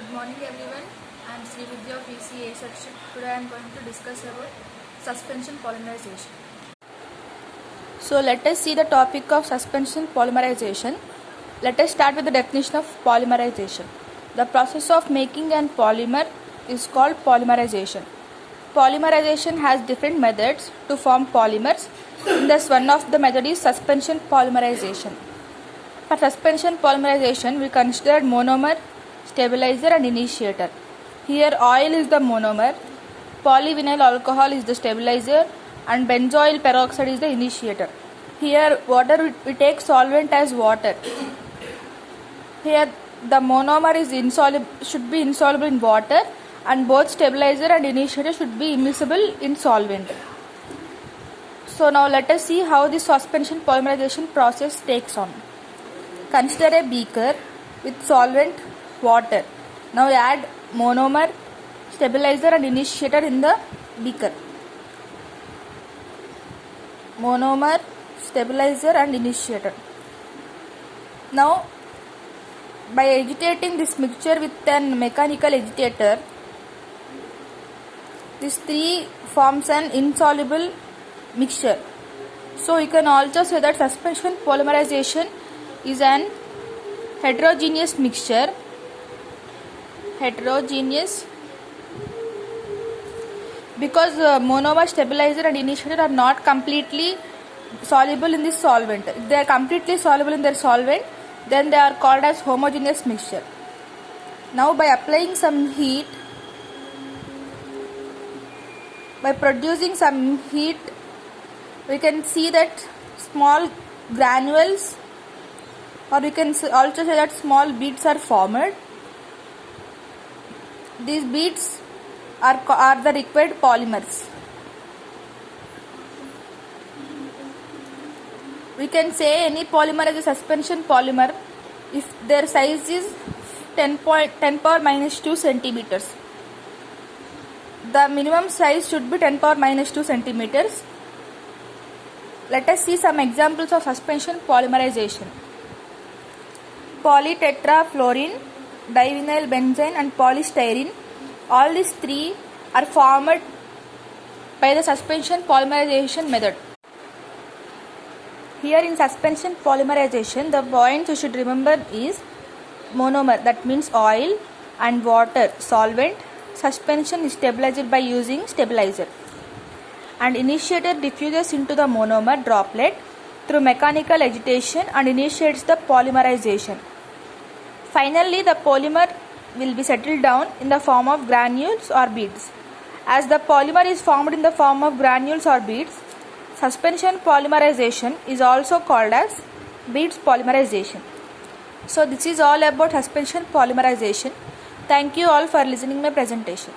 Good morning everyone. I am Sri Vidya of ECA section. Today I am going to discuss about suspension polymerization. So let us see the topic of suspension polymerization. Let us start with the definition of polymerization. The process of making an polymer is called polymerization. Polymerization has different methods to form polymers. Thus one of the methods is suspension polymerization. For suspension polymerization, we considered monomer, stabilizer and initiator. Here oil is the monomer, polyvinyl alcohol is the stabilizer and benzoyl peroxide is the initiator. Here water, we take solvent as water. Here the monomer is should be insoluble in water, and both stabilizer and initiator should be immiscible in solvent. So now let us see how this suspension polymerization process takes on. Consider a beaker with solvent water. Now add monomer, stabilizer and initiator in the beaker. Monomer, stabilizer and initiator. Now by agitating this mixture with a mechanical agitator, these three forms an insoluble mixture. So you can also say that suspension polymerization is an heterogeneous mixture. Heterogeneous because monomer, stabilizer and initiator are not completely soluble in this solvent. If they are completely soluble in their solvent, then they are called as homogeneous mixture. Now by applying some heat, by producing some heat, we can see that small granules, or we can also say that small beads are formed. These beads are the required polymers. We can say any polymer is a suspension polymer if their size is 10 power minus 2 centimeters. The minimum size should be 10 power minus 2 centimeters. Let us see some examples of suspension polymerization. Polytetrafluorine, divinyl benzene and polystyrene, all these three are formed by the suspension polymerization method. Here in suspension polymerization, the points you should remember is monomer, that means oil, and water, solvent. Suspension is stabilized by using stabilizer, and initiator diffuses into the monomer droplet through mechanical agitation and initiates the polymerization. Finally, the polymer will be settled down in the form of granules or beads. As the polymer is formed in the form of granules or beads, suspension polymerization is also called as beads polymerization. So this is all about suspension polymerization. Thank you all for listening my presentation.